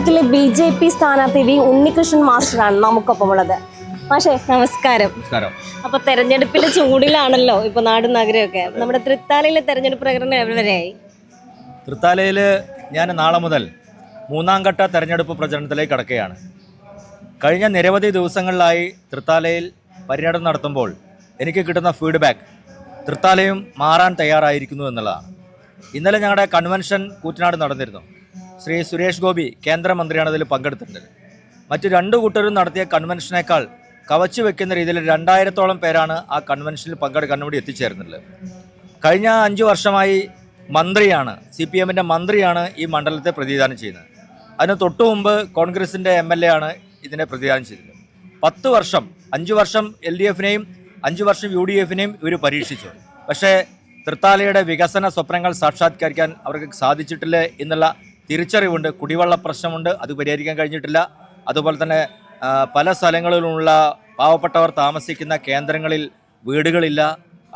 തൃത്താലൂരിലെ BJP. സ്ഥാനാർത്ഥി V Unnikrishnan മാസ്റ്ററാണ് നമുക്കൊപ്പമുള്ളത്. മാഷേ നമസ്കാരം. അപ്പൊ തെരഞ്ഞെടുപ്പിലെ ചൂടിലാണല്ലോ ഇപ്പൊ നാടും നഗരമൊക്കെ. നമ്മുടെ തൃത്താലയിലെ തെരഞ്ഞെടുപ്പ് പ്രകടനം എവിടെയായി? തൃത്താലയിൽ ഞാൻ നാളെ മുതൽ 3ാം ഘട്ട തെരഞ്ഞെടുപ്പ് പ്രചരണത്തിലേക്ക് കടക്കുകയാണ്. കഴിഞ്ഞ നിരവധി ദിവസങ്ങളിലായി തൃത്താലയിൽ പര്യടനം നടത്തുമ്പോൾ എനിക്ക് കിട്ടുന്ന ഫീഡ്ബാക്ക് തൃത്താലയും മാറാൻ തയ്യാറായിരിക്കുന്നു എന്നുള്ളതാണ്. ഇന്നലെ ഞങ്ങളുടെ കൺവെൻഷൻ കൂറ്റനാട് നടന്നിരുന്നു. ശ്രീ സുരേഷ് ഗോപി കേന്ദ്രമന്ത്രിയാണ് അതിൽ പങ്കെടുത്തിട്ടുണ്ട്. മറ്റു രണ്ടു കൂട്ടരും നടത്തിയ കൺവെൻഷനേക്കാൾ കവച്ചു വെക്കുന്ന രീതിയിൽ 2000-ഓളം പേരാണ് ആ കൺവെൻഷനിൽ പങ്കെടുക്കാൻ വേണ്ടി എത്തിച്ചേർന്നുള്ളത്. കഴിഞ്ഞ 5 വർഷമായി മന്ത്രിയാണ്, CPM-ൻ്റെ മന്ത്രിയാണ് ഈ മണ്ഡലത്തെ പ്രതിനിധാനം ചെയ്യുന്നത്. അതിന് തൊട്ടു മുമ്പ് കോൺഗ്രസിൻ്റെ MLA ആണ് ഇതിനെ പ്രതിനിധാനം ചെയ്തത്. 10 വർഷം, 5 വർഷം LDF-നെയും 5 വർഷം UDF-നെയും ഇവർ പരീക്ഷിച്ചു. പക്ഷേ തൃത്താലയുടെ വികസന സ്വപ്നങ്ങൾ സാക്ഷാത്കരിക്കാൻ അവർക്ക് സാധിച്ചിട്ടില്ല എന്നുള്ള തിരിച്ചറിവുണ്ട്. കുടിവെള്ള പ്രശ്നമുണ്ട്, അത് പരിഹരിക്കാൻ കഴിഞ്ഞിട്ടില്ല. അതുപോലെ തന്നെ പല സ്ഥലങ്ങളിലുമുള്ള പാവപ്പെട്ടവർ താമസിക്കുന്ന കേന്ദ്രങ്ങളിൽ വീടുകളില്ല.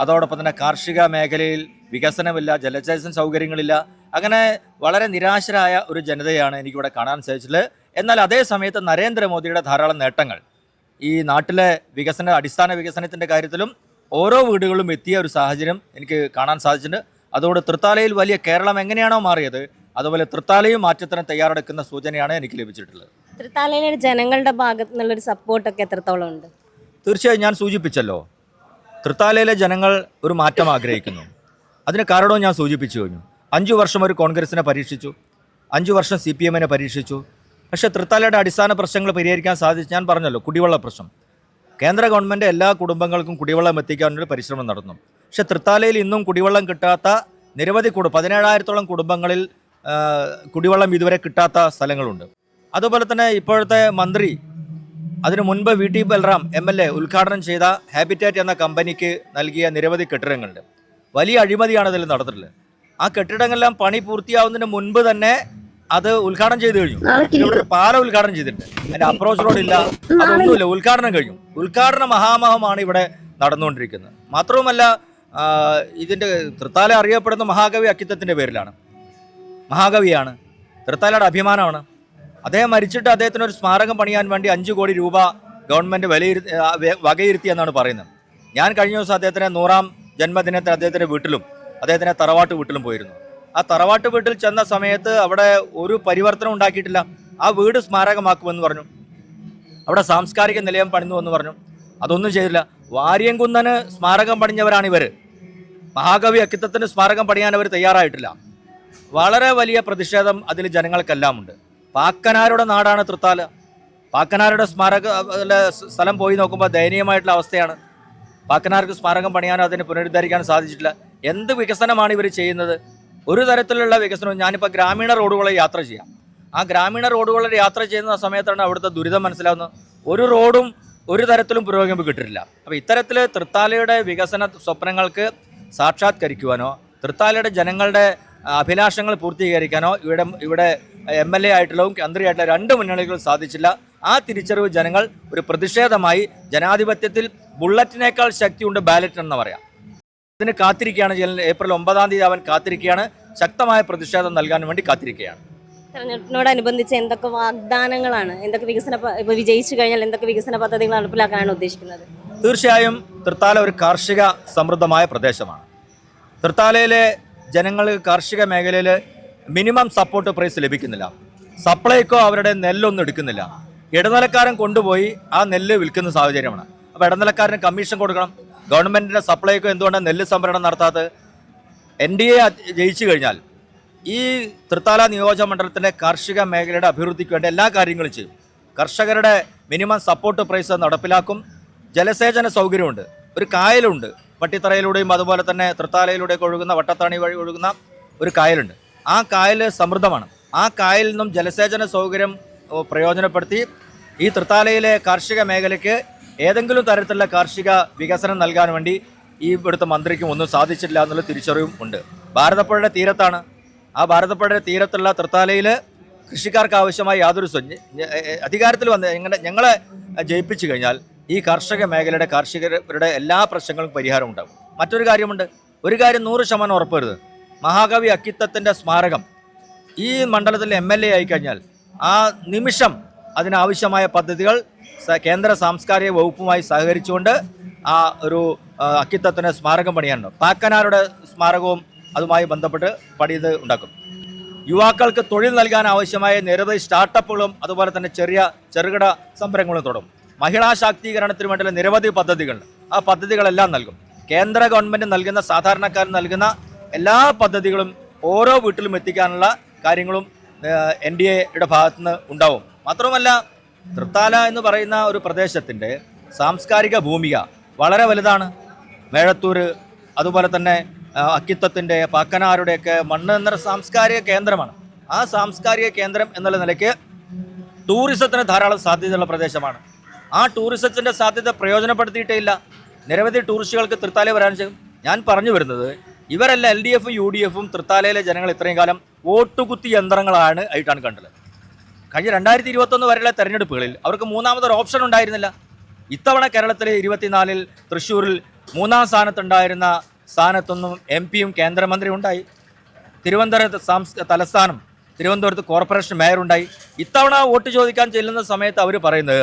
അതോടൊപ്പം തന്നെ കാർഷിക മേഖലയിൽ വികസനമില്ല, ജലസേചന സൗകര്യങ്ങളില്ല. അങ്ങനെ വളരെ നിരാശരായ ഒരു ജനതയാണ് എനിക്കിവിടെ കാണാൻ സാധിച്ചിട്ടുള്ളത്. എന്നാൽ അതേ സമയത്ത് നരേന്ദ്രമോദിയുടെ ധാരാളം നേട്ടങ്ങൾ ഈ നാട്ടിലെ അടിസ്ഥാന വികസനത്തിൻ്റെ കാര്യത്തിലും ഓരോ വീടുകളും എത്തിയ ഒരു സാഹചര്യം എനിക്ക് കാണാൻ സാധിച്ചിട്ടുണ്ട്. അതുകൊണ്ട് തൃത്താലയിൽ വലിയ കേരളം എങ്ങനെയാണോ മാറിയത്, അതുപോലെ തൃത്താലയും മാറ്റത്തിന് തയ്യാറെടുക്കുന്ന സൂചനയാണ് എനിക്ക് ലഭിച്ചിട്ടുള്ളത്. തൃത്താലയിലെ ജനങ്ങളുടെ ഭാഗത്തു നിന്നുള്ളൊരു സപ്പോർട്ടൊക്കെ എത്രത്തോളം ഉണ്ട്? തീർച്ചയായും ഞാൻ സൂചിപ്പിച്ചല്ലോ, തൃത്താലയിലെ ജനങ്ങൾ ഒരു മാറ്റം ആഗ്രഹിക്കുന്നു. അതിന് കാരണവും ഞാൻ സൂചിപ്പിച്ചു കഴിഞ്ഞു. 5 വർഷം ഒരു കോൺഗ്രസിനെ പരീക്ഷിച്ചു, 5 വർഷം CPM-നെ പരീക്ഷിച്ചു. പക്ഷേ തൃത്താലയുടെ അടിസ്ഥാന പ്രശ്നങ്ങൾ പരിഹരിക്കാൻ സാധിച്ചു. ഞാൻ പറഞ്ഞല്ലോ, കുടിവെള്ള പ്രശ്നം. കേന്ദ്ര ഗവൺമെൻറ് എല്ലാ കുടുംബങ്ങൾക്കും കുടിവെള്ളം എത്തിക്കാനൊരു പരിശ്രമം നടന്നു. പക്ഷേ തൃത്താലയിൽ ഇന്നും കുടിവെള്ളം കിട്ടാത്ത നിരവധി 17,000-ഓളം കുടുംബങ്ങളിൽ കുടിവെള്ളം ഇതുവരെ കിട്ടാത്ത സ്ഥലങ്ങളുണ്ട്. അതുപോലെ തന്നെ ഇപ്പോഴത്തെ മന്ത്രി, അതിനു മുൻപ് VT ബൽറാം MLA ഉദ്ഘാടനം ചെയ്ത ഹാബിറ്റാറ്റ് എന്ന കമ്പനിക്ക് നൽകിയ നിരവധി കെട്ടിടങ്ങളുണ്ട്. വലിയ അഴിമതിയാണ് അതിൽ നടന്നിട്ടുള്ളത്. ആ കെട്ടിടങ്ങളെല്ലാം പണി പൂർത്തിയാവുന്നതിന് മുൻപ് തന്നെ അത് ഉദ്ഘാടനം ചെയ്ത് കഴിഞ്ഞു. ഇവിടെ ഒരു പാലം ഉദ്ഘാടനം ചെയ്തിട്ടുണ്ട്, അതിന്റെ അപ്രോച്ച് റോഡ് ഇല്ല, അതൊന്നുമില്ല, ഉദ്ഘാടനം കഴിഞ്ഞു. ഉദ്ഘാടന മഹാമഹമാണ് ഇവിടെ നടന്നുകൊണ്ടിരിക്കുന്നത്. മാത്രവുമല്ല, ഇതിന്റെ തൃത്താല അറിയപ്പെടുന്ന മഹാകവി അക്കിത്തത്തിന്റെ പേരിലാണ്. മഹാകവിയാണ്, തൃത്താലയുടെ അഭിമാനമാണ്. അദ്ദേഹം മരിച്ചിട്ട് അദ്ദേഹത്തിന് ഒരു സ്മാരകം പണിയാൻ വേണ്ടി 5 കോടി രൂപ ഗവൺമെന്റ് വകയിരുത്തി എന്നാണ് പറയുന്നത്. ഞാൻ കഴിഞ്ഞ ദിവസം അദ്ദേഹത്തിന്റെ 100ാം ജന്മദിനത്തിന് അദ്ദേഹത്തിന്റെ വീട്ടിലും അദ്ദേഹത്തിന്റെ തറവാട്ട് വീട്ടിലും പോയിരുന്നു. ആ തറവാട്ട് വീട്ടിൽ ചെന്ന സമയത്ത് അവിടെ ഒരു പരിവർത്തനം ഉണ്ടാക്കിയിട്ടില്ല. ആ വീട് സ്മാരകമാക്കുമെന്ന് പറഞ്ഞു, അവിടെ സാംസ്കാരിക നിലയം പണിതു എന്ന് പറഞ്ഞു. അതൊന്നും ചെയ്തില്ല. വാര്യംകുന്നന് സ്മാരകം പണിഞ്ഞവരാണ് ഇവർ. മഹാകവി അക്കിത്തത്തിന് സ്മാരകം പണിയാൻ അവർ തയ്യാറായിട്ടില്ല. വളരെ വലിയ പ്രതിഷേധം അതിൽ ജനങ്ങൾക്കെല്ലാം ഉണ്ട്. പാക്കനാരുടെ നാടാണ് തൃത്താല. പാക്കനാരുടെ സ്ഥലം പോയി നോക്കുമ്പോൾ ദയനീയമായിട്ടുള്ള അവസ്ഥയാണ്. പാക്കനാർക്ക് സ്മാരകം പണിയാനോ അതിനെ പുനരുദ്ധരിക്കാനോ സാധിച്ചിട്ടില്ല. എന്ത് വികസനമാണ് ഇവർ ചെയ്യുന്നത്? ഒരു തരത്തിലുള്ള വികസനവും. ഞാനിപ്പോൾ ഗ്രാമീണ റോഡുകളിൽ യാത്ര ചെയ്യാം. ആ ഗ്രാമീണ റോഡുകളിൽ യാത്ര ചെയ്യുന്ന സമയത്താണ് അവിടുത്തെ ദുരിതം മനസ്സിലാവുന്നത്. ഒരു റോഡും ഒരു തരത്തിലും പുരോഗതി കിട്ടില്ല. അപ്പോൾ ഇത്തരത്തിൽ തൃത്താലയുടെ വികസന സ്വപ്നങ്ങൾക്ക് സാക്ഷാത്കരിക്കുവാനോ തൃത്താലയുടെ ജനങ്ങളുടെ അഭിലാഷങ്ങൾ പൂർത്തീകരിക്കാനോ ഇവിടെ MLA ആയിട്ടുള്ളതും മന്ത്രിയായിട്ടുള്ള 2 മുന്നണികളും സാധിച്ചില്ല. ആ തിരിച്ചറിവ് ജനങ്ങൾ ഒരു പ്രതിഷേധമായി, ജനാധിപത്യത്തിൽ ബുള്ളറ്റിനേക്കാൾ ശക്തിയുണ്ട് ബാലറ്റ് എന്ന് പറയാം, ഇതിന് കാത്തിരിക്കുകയാണ്. ഏപ്രിൽ 9-ാം തീയതി അവൻ കാത്തിരിക്കുകയാണ്. ശക്തമായ പ്രതിഷേധം നൽകാൻ വേണ്ടി കാത്തിരിക്കുകയാണ്. തെരഞ്ഞെടുപ്പിനോടനുബന്ധിച്ച് എന്തൊക്കെ വാഗ്ദാനങ്ങളാണ്, ഇപ്പോൾ വിജയിച്ചു കഴിഞ്ഞാൽ എന്തൊക്കെ വികസന പദ്ധതികൾ നടപ്പിലാക്കാനാണ് ഉദ്ദേശിക്കുന്നത്? തീർച്ചയായും തൃത്താല ഒരു കാർഷിക സമൃദ്ധമായ പ്രദേശമാണ്. തൃത്താലയിലെ ജനങ്ങൾക്ക് കാർഷിക മേഖലയിൽ മിനിമം സപ്പോർട്ട് പ്രൈസ് ലഭിക്കുന്നില്ല. സപ്ലൈക്കോ അവരുടെ നെല്ലൊന്നും എടുക്കുന്നില്ല. ഇടനിലക്കാരൻ കൊണ്ടുപോയി ആ നെല്ല് വിൽക്കുന്ന സാഹചര്യമാണ്. അപ്പോൾ ഇടനിലക്കാരന് കമ്മീഷൻ കൊടുക്കണം. ഗവൺമെൻറ്റിൻ്റെ സപ്ലൈക്കോ എന്തുകൊണ്ടാണ് നെല്ല് സംഭരണം നടത്താത്തത്? NDA ജയിച്ചു കഴിഞ്ഞാൽ ഈ തൃത്താല നിയോജകമണ്ഡലത്തിൻ്റെ കാർഷിക മേഖലയുടെ അഭിവൃദ്ധിക്ക് വേണ്ട എല്ലാ കാര്യങ്ങളും ചെയ്യും. കർഷകരുടെ മിനിമം സപ്പോർട്ട് പ്രൈസ് നടപ്പിലാക്കും. ജലസേചന സൗകര്യമുണ്ട്, ഒരു കായലുണ്ട്, പട്ടിത്തറയിലൂടെയും അതുപോലെ തന്നെ തൃത്താലയിലൂടെയൊക്കെ ഒഴുകുന്ന വട്ടത്താണി വഴി ഒഴുകുന്ന ഒരു കായലുണ്ട്. ആ കായൽ സമൃദ്ധമാണ്. ആ കായലിൽ നിന്നും ജലസേചന സൗകര്യം പ്രയോജനപ്പെടുത്തി ഈ തൃത്താലയിലെ കാർഷിക മേഖലയ്ക്ക് ഏതെങ്കിലും തരത്തിലുള്ള കാർഷിക വികസനം നൽകാൻ വേണ്ടി ഈ ഇവിടുത്തെ മന്ത്രിക്കും ഒന്നും സാധിച്ചിട്ടില്ല എന്നുള്ള തിരിച്ചറിവും ഉണ്ട്. ഭാരതപ്പുഴയുടെ തീരത്താണ്. ആ ഭാരതപ്പുഴയുടെ തീരത്തുള്ള തൃത്താലയിൽ കൃഷിക്കാർക്ക് ആവശ്യമായ യാതൊരു അധികാരത്തിൽ വന്ന് ഞങ്ങളെ ജയിപ്പിച്ചു കഴിഞ്ഞാൽ ഈ കാർഷിക മേഖലയുടെ കാർഷികരുടെ എല്ലാ പ്രശ്നങ്ങളും പരിഹാരം ഉണ്ടാകും. മറ്റൊരു കാര്യമുണ്ട്, ഒരു കാര്യം 100% ഉറപ്പുവരുത്. മഹാകവി അക്കിത്തത്തിൻ്റെ സ്മാരകം ഈ മണ്ഡലത്തിലെ MLA ആയിക്കഴിഞ്ഞാൽ ആ നിമിഷം അതിനാവശ്യമായ പദ്ധതികൾ കേന്ദ്ര സാംസ്കാരിക വകുപ്പുമായി സഹകരിച്ചുകൊണ്ട് ആ ഒരു അക്കിത്തത്തിന് സ്മാരകം പണിയാനുണ്ട്. പാക്കനാരുടെ സ്മാരകവും അതുമായി ബന്ധപ്പെട്ട് പണിത് ഉണ്ടാക്കും. യുവാക്കൾക്ക് തൊഴിൽ നൽകാൻ ആവശ്യമായ നിരവധി സ്റ്റാർട്ടപ്പുകളും അതുപോലെ തന്നെ ചെറുകിട സംരംഭങ്ങളും തുടങ്ങും. മഹിളാ ശാക്തീകരണത്തിന് വേണ്ടിയുള്ള നിരവധി പദ്ധതികൾ, ആ പദ്ധതികളെല്ലാം നൽകും. കേന്ദ്ര ഗവൺമെൻറ് നൽകുന്ന, സാധാരണക്കാരൻ നൽകുന്ന എല്ലാ പദ്ധതികളും ഓരോ വീട്ടിലും എത്തിക്കാനുള്ള കാര്യങ്ങളും NDAയുടെ ഭാഗത്തുനിന്ന് ഉണ്ടാവും. മാത്രമല്ല, തൃത്താല എന്ന് പറയുന്ന ഒരു പ്രദേശത്തിൻ്റെ സാംസ്കാരിക ഭൂമിക വളരെ വലുതാണ്. മേഴത്തൂർ, അതുപോലെ തന്നെ അക്കിത്തത്തിൻ്റെ, പാക്കനാരുടെയൊക്കെ മണ്ണ് എന്നൊരു സാംസ്കാരിക കേന്ദ്രമാണ്. ആ സാംസ്കാരിക കേന്ദ്രം എന്നുള്ള നിലയ്ക്ക് ടൂറിസത്തിന് ധാരാളം സാധ്യതയുള്ള പ്രദേശമാണ്. ആ ടൂറിസത്തിൻ്റെ സാധ്യത പ്രയോജനപ്പെടുത്തിയിട്ടേ ഇല്ല. നിരവധി ടൂറിസ്റ്റുകൾക്ക് തൃത്താല വരാൻ ചെയ്യും. ഞാൻ പറഞ്ഞു വരുന്നത്, ഇവരല്ല LDFും UDFും തൃത്താലയിലെ ജനങ്ങൾ ഇത്രയും കാലം വോട്ടുകുത്തി യന്ത്രങ്ങളാണ് ആയിട്ടാണ് കണ്ടത്. കഴിഞ്ഞ 2021 വരെയുള്ള തെരഞ്ഞെടുപ്പുകളിൽ അവർക്ക് മൂന്നാമതൊരു ഓപ്ഷൻ ഉണ്ടായിരുന്നില്ല. ഇത്തവണ കേരളത്തിലെ 24-ൽ തൃശ്ശൂരിൽ 3-ാം സ്ഥാനത്തുണ്ടായിരുന്ന സ്ഥാനത്തൊന്നും MP-യും കേന്ദ്രമന്ത്രിയും ഉണ്ടായി. തിരുവനന്തപുരത്ത് തലസ്ഥാനം, തിരുവനന്തപുരത്ത് കോർപ്പറേഷൻ മേയറുണ്ടായി. ഇത്തവണ വോട്ട് ചോദിക്കാൻ ചെല്ലുന്ന സമയത്ത് അവർ പറയുന്നത്,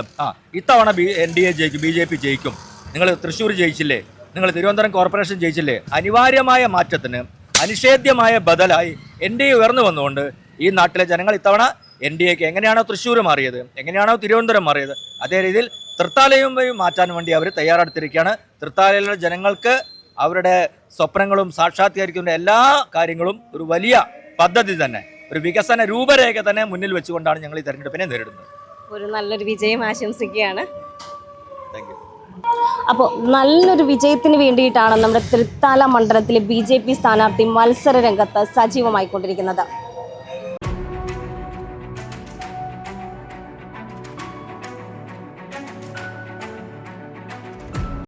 ഇത്തവണ NDA ജയിക്കും, BJP ജയിക്കും, നിങ്ങൾ തൃശ്ശൂർ ജയിച്ചില്ലേ, നിങ്ങൾ തിരുവനന്തപുരം കോർപ്പറേഷൻ ജയിച്ചില്ലേ. അനിവാര്യമായ മാറ്റത്തിന് അനിഷേധ്യമായ ബദലായി NDA ഉയർന്നു വന്നുകൊണ്ട് ഈ നാട്ടിലെ ജനങ്ങൾ ഇത്തവണ NDAക്ക് എങ്ങനെയാണോ തൃശ്ശൂർ മാറിയത്, എങ്ങനെയാണോ തിരുവനന്തപുരം മാറിയത്, അതേ രീതിയിൽ തൃത്താലയും മാറ്റാൻ വേണ്ടി അവർ തയ്യാറെടുത്തിരിക്കുകയാണ്. തൃത്താലയിലെ ജനങ്ങൾക്ക് അവരുടെ സ്വപ്നങ്ങളും സാക്ഷാത്കരിക്കുന്ന എല്ലാ കാര്യങ്ങളും ഒരു വലിയ പദ്ധതി തന്നെ, ഒരു വികസന രൂപരേഖ തന്നെ മുന്നിൽ വെച്ചുകൊണ്ടാണ് ഞങ്ങൾ ഈ തെരഞ്ഞെടുപ്പിനെ നേരിടുന്നത്. ഒരു നല്ലൊരു വിജയം ആശംസിക്കുകയാണ്. Thank you. അപ്പോൾ നല്ലൊരു വിജയത്തിന് വേണ്ടിയിട്ടാണ് നമ്മുടെ തൃത്താല മണ്ഡലത്തിലെ BJP സ്ഥാനാർത്ഥി മത്സര രംഗത്ത് സജീവമായിക്കൊണ്ടിരിക്കുന്നത്.